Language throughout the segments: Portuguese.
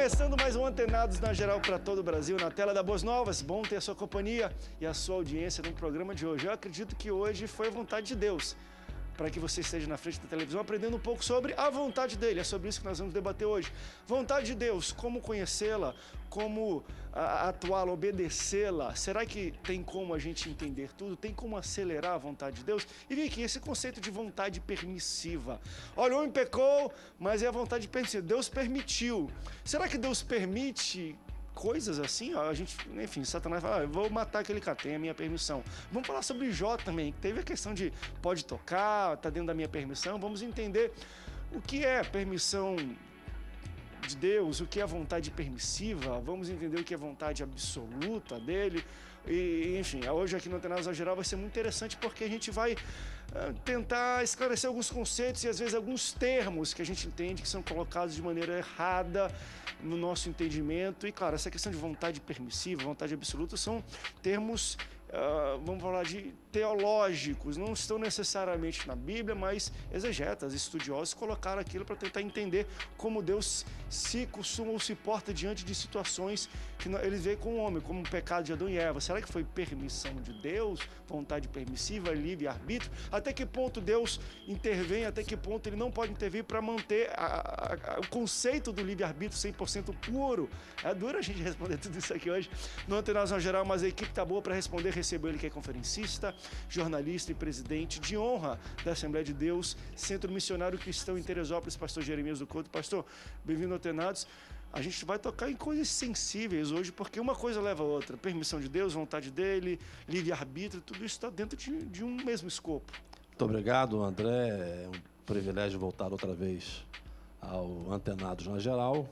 Começando mais um Antenados na Geral para todo o Brasil, na tela da Boas Novas. Bom ter a sua companhia e a sua audiência no programa de hoje. Eu acredito que hoje foi a vontade de Deus para que você esteja na frente da televisão aprendendo um pouco sobre a vontade dele. É sobre isso que nós vamos debater hoje. Vontade de Deus, como conhecê-la, como atuá-la, obedecê-la. Será que tem como a gente entender tudo? Tem como acelerar a vontade de Deus? E vem aqui, esse conceito de vontade permissiva. Olha, o homem pecou, mas é a vontade permissiva. Deus permitiu. Será que Deus permite coisas assim? Ó, a gente, enfim, Satanás fala, eu vou matar aquele cara, tem a minha permissão. Vamos falar sobre Jó também, que teve a questão de pode tocar, tá dentro da minha permissão. Vamos entender o que é permissão de Deus, o que é vontade permissiva, vamos entender o que é vontade absoluta dele. E, enfim, hoje aqui no Antenados na Geral vai ser muito interessante porque a gente vai tentar esclarecer alguns conceitos e às vezes alguns termos que a gente entende que são colocados de maneira errada no nosso entendimento. E claro, essa questão de vontade permissiva, vontade absoluta são termos, vamos falar de teológicos, não estão necessariamente na Bíblia, mas exegetas, estudiosos colocaram aquilo para tentar entender como Deus se costuma ou se porta diante de situações que eles veem com o homem, como o pecado de Adão e Eva. Será que foi permissão de Deus, vontade permissiva, livre-arbítrio? Até que ponto Deus intervém, até que ponto ele não pode intervir para manter o conceito do livre-arbítrio 100% puro? É duro a gente responder tudo isso aqui hoje no Antenados na Geral, mas a equipe está boa para responder. Recebeu ele que é conferencista, jornalista e presidente de honra da Assembleia de Deus, Centro Missionário Cristão em Teresópolis, pastor Jeremias do Couto. Pastor, bem-vindo ao Antenados. A gente vai tocar em coisas sensíveis hoje, porque uma coisa leva a outra. Permissão de Deus, vontade dele, livre-arbítrio, tudo isso está dentro de um mesmo escopo. Muito obrigado, André. É um privilégio voltar outra vez ao Antenados na Geral.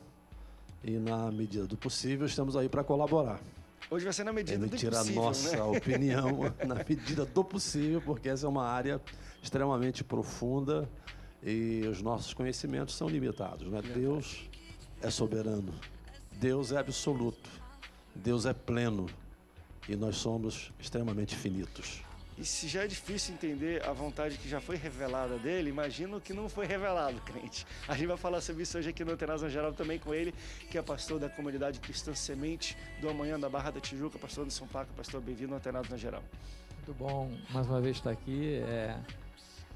E, na medida do possível, estamos aí para colaborar. Hoje vai ser na medida do possível, emitir a nossa opinião na medida do possível, porque essa é uma área extremamente profunda e os nossos conhecimentos são limitados, né? Deus é soberano, Deus é absoluto, Deus é pleno e nós somos extremamente finitos. E se já é difícil entender a vontade que já foi revelada dele, imagina o que não foi revelado, crente. A gente vai falar sobre isso hoje aqui no Antenados na Geral também com ele, que é pastor da comunidade Cristã Semente do Amanhã da Barra da Tijuca, pastor Anderson Paca. Pastor, bem-vindo ao Antenados na Geral. Muito bom, mais uma vez estar aqui.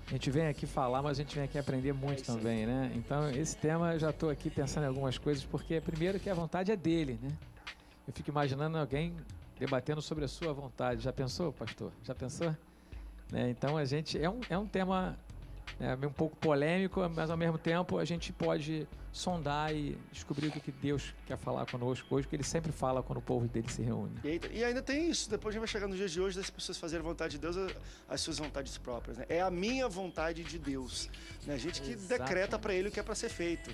A gente vem aqui falar, mas a gente vem aqui aprender muito também, né? Então, esse tema, eu já estou aqui pensando em algumas coisas, porque primeiro que a vontade é dele, né? Eu fico imaginando alguém debatendo sobre a sua vontade. Já pensou, pastor? Já pensou? Né? Então, a gente é um tema um pouco polêmico, mas ao mesmo tempo a gente pode sondar e descobrir o que Deus quer falar conosco hoje, que Ele sempre fala quando o povo dele se reúne. E ainda tem isso, depois a gente vai chegar nos dias de hoje das pessoas fazerem a vontade de Deus, as suas vontades próprias, né? É a minha vontade de Deus, né? A gente que decreta para Ele o que é para ser feito.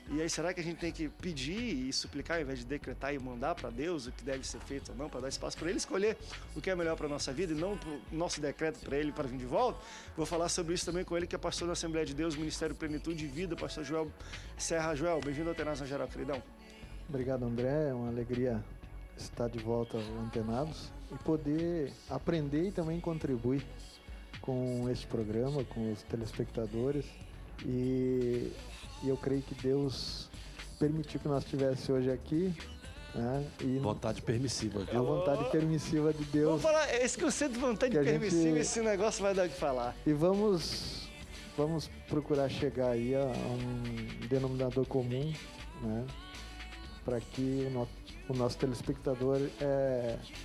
E aí será que a gente tem que pedir e suplicar ao invés de decretar e mandar para Deus o que deve ser feito ou não, para dar espaço para Ele escolher o que é melhor para a nossa vida e não para o nosso decreto para Ele para vir de volta? Vou falar sobre isso também com ele, que é pastor da Assembleia de Deus, Ministério Plenitude e Vida, pastor Joel Serra. Joel, bem-vindo ao Antenados na Geral, queridão. Obrigado, André. É uma alegria estar de volta ao Antenados e poder aprender e também contribuir com esse programa, com os telespectadores. E eu creio que Deus permitiu que nós estivéssemos hoje aqui, né? E vontade permissiva, viu? A vontade permissiva de Deus. Vamos falar, esse conceito de vontade permissiva, esse negócio vai dar o que falar. E vamos procurar chegar aí a um denominador comum, né? Para que o nosso telespectador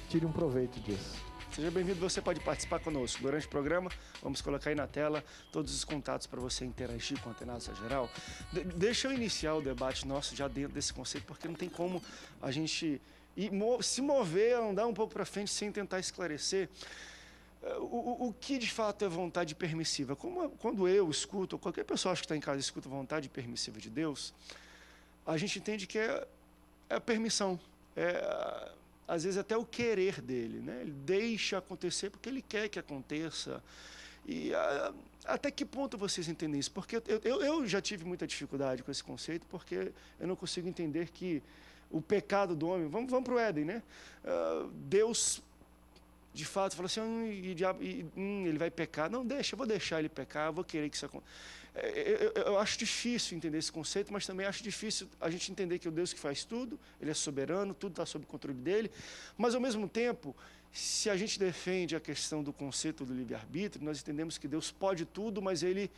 tire um proveito disso. Seja bem-vindo, você pode participar conosco. Durante o programa, vamos colocar aí na tela todos os contatos para você interagir com o Antenados na Geral. Deixa eu iniciar o debate nosso já dentro desse conceito, porque não tem como a gente se mover, andar um pouco para frente sem tentar esclarecer o que de fato é vontade permissiva. Quando eu escuto, ou qualquer pessoa que está em casa escuta vontade permissiva de Deus, a gente entende que é a permissão, às vezes até o querer dele, né? Ele deixa acontecer porque ele quer que aconteça. E até que ponto vocês entendem isso? Porque eu já tive muita dificuldade com esse conceito, porque eu não consigo entender que o pecado do homem... Vamos para o Éden, né? Deus, de fato, falou assim, ele vai pecar. Não, eu vou deixar ele pecar, eu vou querer que isso aconteça. eu acho difícil entender esse conceito, mas também acho difícil a gente entender que o Deus que faz tudo, Ele é soberano, tudo está sob o controle dEle, mas, ao mesmo tempo, se a gente defende a questão do conceito do livre-arbítrio, nós entendemos que Deus pode tudo, mas Ele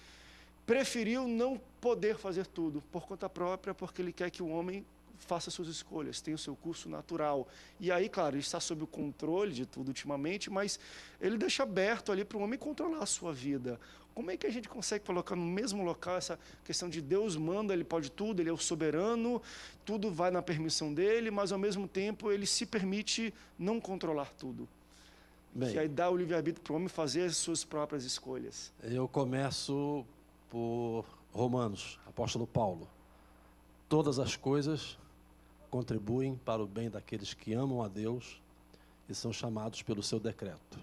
preferiu não poder fazer tudo por conta própria, porque Ele quer que o homem faça suas escolhas, tenha o seu curso natural. E aí, claro, Ele está sob o controle de tudo ultimamente, mas Ele deixa aberto ali para o homem controlar a sua vida. Como é que a gente consegue colocar no mesmo local essa questão de Deus manda, Ele pode tudo, Ele é o soberano, tudo vai na permissão dEle, mas, ao mesmo tempo, Ele se permite não controlar tudo? Bem, Que aí dá o livre-arbítrio para o homem fazer as suas próprias escolhas. eu começo por Romanos, apóstolo Paulo. Todas as coisas contribuem para o bem daqueles que amam a Deus e são chamados pelo seu decreto.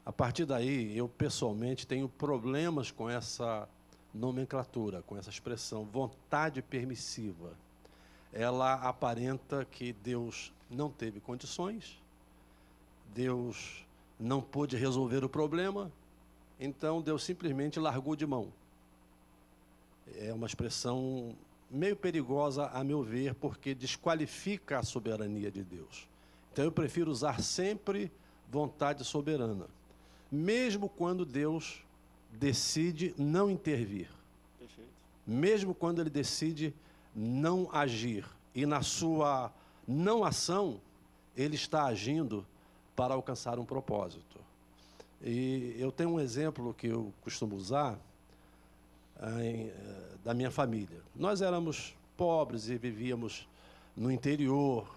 A partir daí, eu pessoalmente tenho problemas com essa nomenclatura, com essa expressão, vontade permissiva. Ela aparenta que Deus não teve condições, Deus não pôde resolver o problema, então Deus simplesmente largou de mão. É uma expressão meio perigosa, a meu ver, porque desqualifica a soberania de Deus. Então eu prefiro usar sempre vontade soberana, mesmo quando Deus decide não intervir. Perfeito. Mesmo quando Ele decide não agir, e na sua não ação, Ele está agindo para alcançar um propósito. E eu tenho um exemplo que eu costumo usar da minha família. Nós éramos pobres e vivíamos no interior,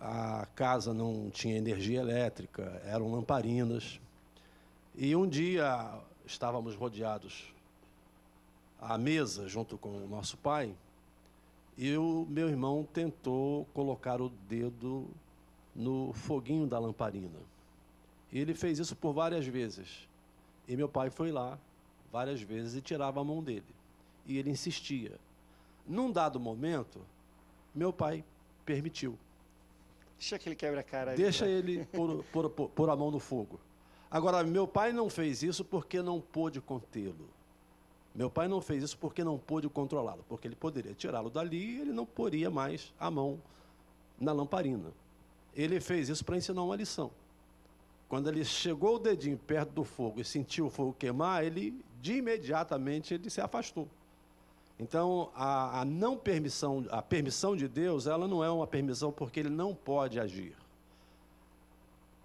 a casa não tinha energia elétrica, eram lamparinas. E um dia estávamos rodeados à mesa junto com o nosso pai, e o meu irmão tentou colocar o dedo no foguinho da lamparina. E ele fez isso por várias vezes. E meu pai foi lá várias vezes e tirava a mão dele. E ele insistia. Num dado momento, meu pai permitiu. Deixa que ele quebra a cara. Deixa ele pôr a mão no fogo. Agora, meu pai não fez isso porque não pôde contê-lo. Meu pai não fez isso porque não pôde controlá-lo, porque ele poderia tirá-lo dali e ele não poria mais a mão na lamparina. Ele fez isso para ensinar uma lição. Quando ele chegou o dedinho perto do fogo e sentiu o fogo queimar, de imediatamente ele se afastou. Então, a permissão de Deus, ela não é uma permissão porque Ele não pode agir.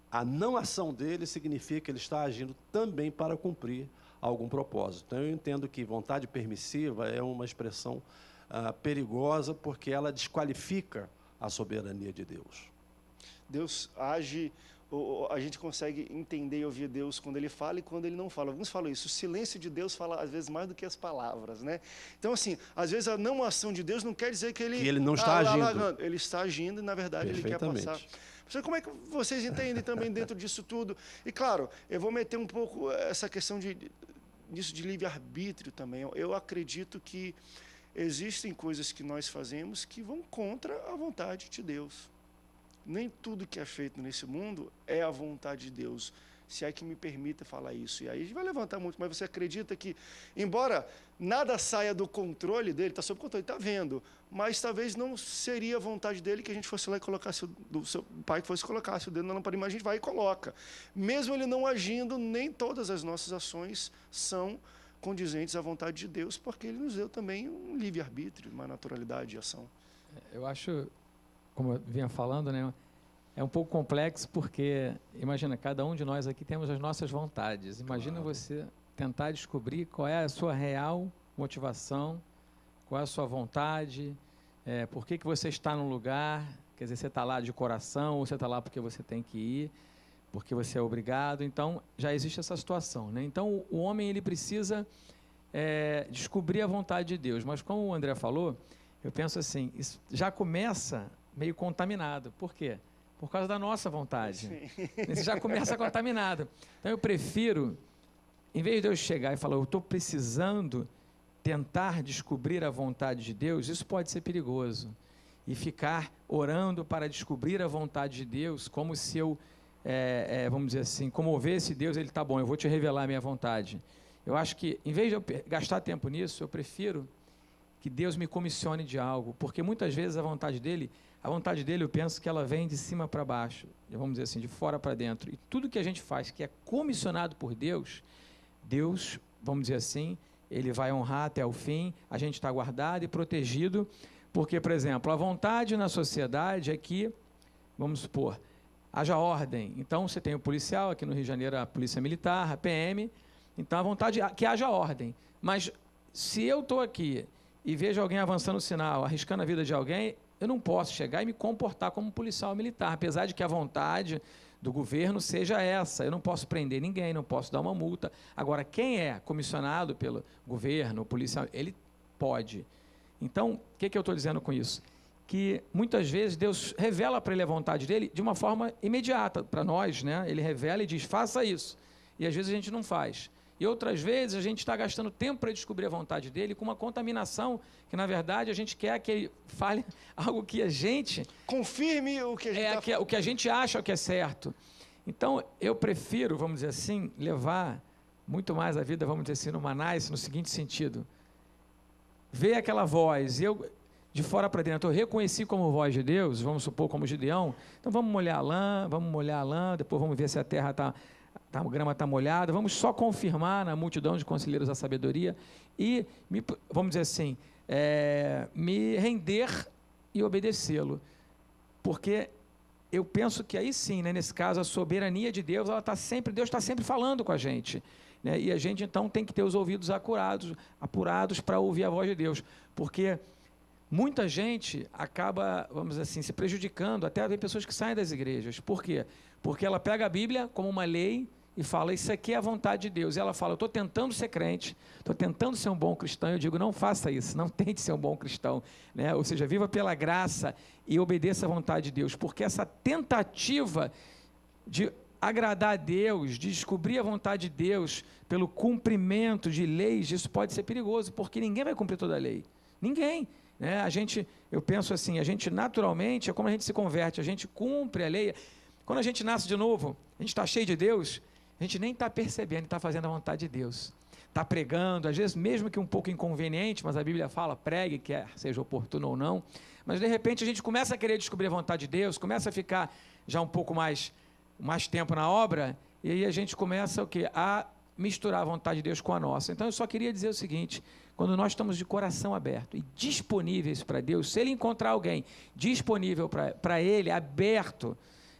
A não ação dele significa que Ele está agindo também para cumprir algum propósito. Então, eu entendo que vontade permissiva é uma expressão perigosa porque ela desqualifica a soberania de Deus. Deus age, a gente consegue entender e ouvir Deus quando Ele fala e quando Ele não fala. Alguns falam isso, o silêncio de Deus fala às vezes mais do que as palavras, né? Então, assim, às vezes a não ação de Deus não quer dizer que Ele não está agindo. Ele está agindo e, na verdade, Ele quer passar. Como é que vocês entendem também dentro disso tudo? E, claro, eu vou meter um pouco essa questão disso de livre-arbítrio também. Eu acredito que existem coisas que nós fazemos que vão contra a vontade de Deus. Nem tudo que é feito nesse mundo é a vontade de Deus, se é que me permita falar isso. E aí a gente vai levantar muito, mas você acredita que, embora nada saia do controle dele, está sob controle, está vendo, mas talvez não seria a vontade dele que a gente fosse lá e colocasse, do seu pai que fosse colocasse o dedo na lamparina, mas a gente vai e coloca. Mesmo ele não agindo, nem todas as nossas ações são condizentes à vontade de Deus, porque ele nos deu também um livre-arbítrio, uma naturalidade de ação. Eu acho, como eu vinha falando, né, é um pouco complexo porque, imagina, cada um de nós aqui temos as nossas vontades. Imagina você tentar descobrir qual é a sua real motivação, qual é a sua vontade, por que você está num lugar, quer dizer, você está lá de coração ou você está lá porque você tem que ir, porque você é obrigado. Então, já existe essa situação, né? Então, o homem ele precisa descobrir a vontade de Deus. Mas, como o André falou, eu penso assim, isso já começa meio contaminado. Por quê? Por causa da nossa vontade. Isso já começa contaminado. Então, eu prefiro, em vez de eu chegar e falar, eu estou precisando tentar descobrir a vontade de Deus, isso pode ser perigoso. E ficar orando para descobrir a vontade de Deus, como se eu, vamos dizer assim, comovesse Deus, ele está bom, eu vou te revelar a minha vontade. Eu acho que, em vez de eu gastar tempo nisso, eu prefiro que Deus me comissione de algo, porque muitas vezes a vontade dele eu penso que ela vem de cima para baixo, vamos dizer assim, de fora para dentro. E tudo que a gente faz que é comissionado por Deus, Deus, vamos dizer assim, ele vai honrar até o fim, a gente está guardado e protegido, porque, por exemplo, a vontade na sociedade é que, vamos supor, haja ordem. Então, você tem o policial, aqui no Rio de Janeiro, a Polícia Militar, a PM, então a vontade é que haja ordem. Mas, se eu estou aqui e vejo alguém avançando o sinal, arriscando a vida de alguém, eu não posso chegar e me comportar como um policial militar, apesar de que a vontade do governo seja essa. Eu não posso prender ninguém, não posso dar uma multa. Agora, quem é comissionado pelo governo, o policial, ele pode. Então, o que eu estou dizendo com isso? Que muitas vezes Deus revela para ele a vontade dele de uma forma imediata para nós, né? Ele revela e diz, faça isso. E às vezes a gente não faz. E outras vezes a gente está gastando tempo para descobrir a vontade dele com uma contaminação que, na verdade, a gente quer que ele fale algo que a gente... Confirme o que a gente o que a gente acha que é certo. Então, eu prefiro, vamos dizer assim, levar muito mais a vida, vamos dizer assim, no Manais, no seguinte sentido. Ver aquela voz, eu, de fora para dentro, eu reconheci como voz de Deus, vamos supor, como Gideão, então vamos molhar a lã, depois vamos ver se a terra a grama está molhada, vamos só confirmar na multidão de conselheiros da sabedoria e, vamos dizer assim, me render e obedecê-lo. Porque eu penso que aí sim, né, nesse caso, a soberania de Deus, Deus está sempre falando com a gente. Né, e a gente, então, tem que ter os ouvidos apurados para ouvir a voz de Deus. Porque muita gente acaba, vamos dizer assim, se prejudicando, até tem pessoas que saem das igrejas. Por quê? Porque ela pega a Bíblia como uma lei e fala, isso aqui é a vontade de Deus. E ela fala, eu estou tentando ser crente, estou tentando ser um bom cristão. Eu digo, não faça isso, não tente ser um bom cristão. Né? Ou seja, viva pela graça e obedeça à vontade de Deus. Porque essa tentativa de agradar a Deus, de descobrir a vontade de Deus pelo cumprimento de leis, isso pode ser perigoso, porque ninguém vai cumprir toda a lei. Ninguém. Né? Eu penso assim, a gente naturalmente, é como a gente se converte, a gente cumpre a lei. Quando a gente nasce de novo, a gente está cheio de Deus, a gente nem está percebendo, está fazendo a vontade de Deus. Está pregando, às vezes mesmo que um pouco inconveniente, mas a Bíblia fala, pregue, quer seja oportuno ou não. Mas de repente a gente começa a querer descobrir a vontade de Deus, começa a ficar já um pouco mais tempo na obra, e aí a gente começa o quê? A misturar a vontade de Deus com a nossa. Então eu só queria dizer o seguinte, quando nós estamos de coração aberto e disponíveis para Deus, se Ele encontrar alguém disponível para Ele, aberto,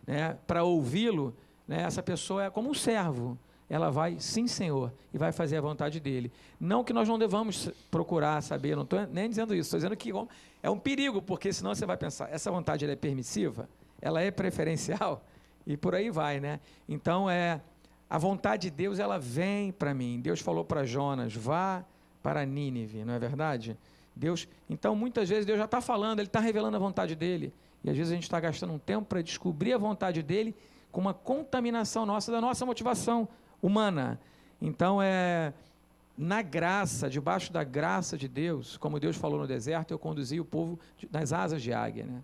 né, para ouvi-lo, né, essa pessoa é como um servo, ela vai, sim Senhor, e vai fazer a vontade dEle. Não que nós não devamos procurar saber, não estou nem dizendo isso, estou dizendo que é um perigo, porque senão você vai pensar, essa vontade ela é permissiva, ela é preferencial, e por aí vai, né? Então, a vontade de Deus, ela vem para mim. Deus falou para Jonas, vá para Nínive, não é verdade? Então, muitas vezes, Deus já está falando, Ele está revelando a vontade dEle, e às vezes a gente está gastando um tempo para descobrir a vontade dEle com uma contaminação nossa, da nossa motivação humana. Então, na graça, debaixo da graça de Deus, como Deus falou no deserto, eu conduzi o povo nas asas de águia, né?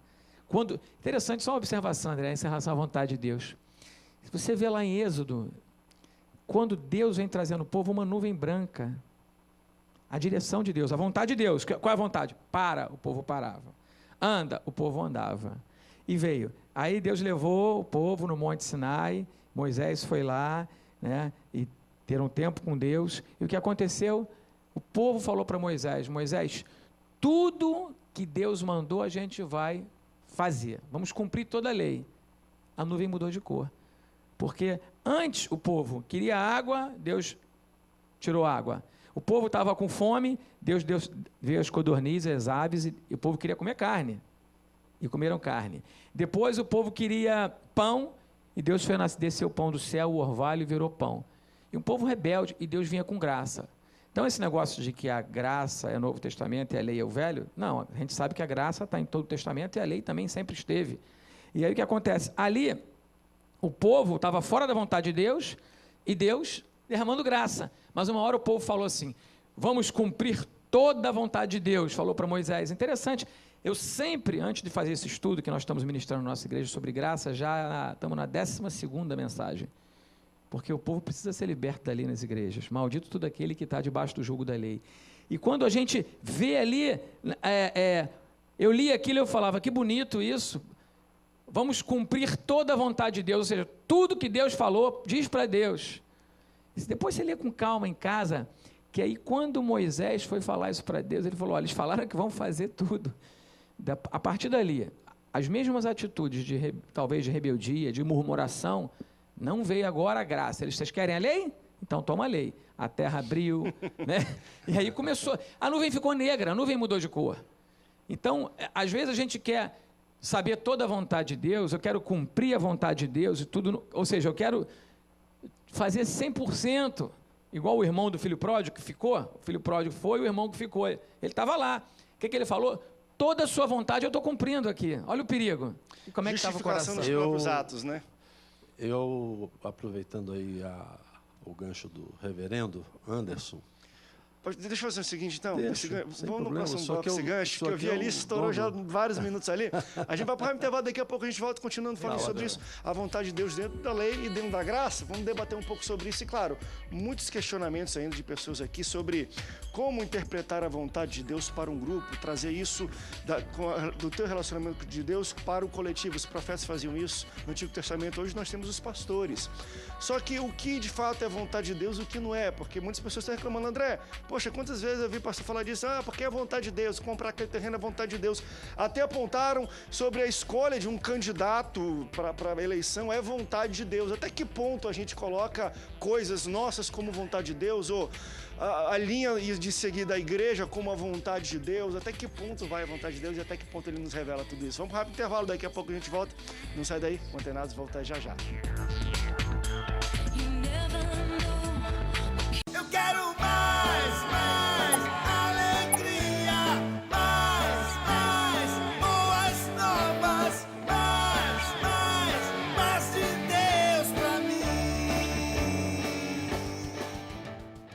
Interessante, só uma observação, André, em relação à vontade de Deus. Se você vê lá em Êxodo, quando Deus vem trazendo o povo, uma nuvem branca, a direção de Deus, a vontade de Deus. Qual é a vontade? Para, o povo parava. Anda, o povo andava. E veio. Aí Deus levou o povo no Monte Sinai, Moisés foi lá, né, e ter um tempo com Deus. E o que aconteceu? O povo falou para Moisés, tudo que Deus mandou a gente vai fazer. Vamos cumprir toda a lei. A nuvem mudou de cor. Porque antes o povo queria água, Deus tirou água. O povo estava com fome, Deus veio as codornizes, as aves, e o povo queria comer carne. E comeram carne. Depois o povo queria pão, e Deus fez descer o pão do céu, o orvalho, e virou pão. E um povo rebelde, e Deus vinha com graça. Então, esse negócio de que a graça é o Novo Testamento e a lei é o Velho, não, a gente sabe que a graça está em todo o Testamento e a lei também sempre esteve. E aí o que acontece? Ali, o povo estava fora da vontade de Deus e Deus derramando graça. Mas uma hora o povo falou assim, vamos cumprir toda a vontade de Deus, falou para Moisés. Interessante, eu sempre, antes de fazer esse estudo que nós estamos ministrando na nossa igreja sobre graça, já estamos na 12ª mensagem. porque o povo precisa ser liberto da lei nas igrejas. Maldito todo aquele que está debaixo do jugo da lei. E quando a gente vê ali, eu li aquilo e eu falava, que bonito isso, vamos cumprir toda a vontade de Deus, ou seja, tudo que Deus falou, diz para Deus. E depois você lê com calma em casa, que aí quando Moisés foi falar isso para Deus, ele falou, olha, eles falaram que vão fazer tudo. A partir dali, as mesmas atitudes, talvez de rebeldia, de murmuração, não veio agora a graça. Vocês querem a lei? Então toma a lei. A terra abriu, né? E aí começou. A nuvem ficou negra, a nuvem mudou de cor. Então, às vezes a gente quer saber toda a vontade de Deus, eu quero cumprir a vontade de Deus e tudo, ou seja, eu quero fazer 100%, igual o irmão do filho pródigo que ficou, o filho pródigo foi, o irmão que ficou, ele estava lá. O que ele falou? Toda a sua vontade eu estou cumprindo aqui. Olha o perigo. E como é que estava o coração? Justificação dos próprios atos, né? Eu, aproveitando aí o gancho do reverendo Anderson. Deixa eu fazer o seguinte, então. Vamos no problema, próximo bloco esse gancho, que eu vi ali, estourou já vários minutos ali. A gente vai para o intervalo, daqui a pouco a gente volta continuando falando sobre isso. A vontade de Deus dentro da lei e dentro da graça. Vamos debater um pouco sobre isso. E, claro, muitos questionamentos ainda de pessoas aqui sobre como interpretar a vontade de Deus para um grupo, trazer isso do teu relacionamento de Deus para o coletivo. Os profetas faziam isso no Antigo Testamento. Hoje nós temos os pastores. Só que o que de fato é a vontade de Deus e o que não é, porque muitas pessoas estão reclamando, André, poxa, quantas vezes eu vi pastor falar disso, porque é a vontade de Deus, comprar aquele terreno é a vontade de Deus. Até apontaram sobre a escolha de um candidato para a eleição, é vontade de Deus. Até que ponto a gente coloca coisas nossas como vontade de Deus, ou a linha de seguir da igreja como a vontade de Deus, até que ponto vai a vontade de Deus e até que ponto ele nos revela tudo isso. Vamos para um rápido intervalo, daqui a pouco a gente volta. Não sai daí, Antenados volta já já. You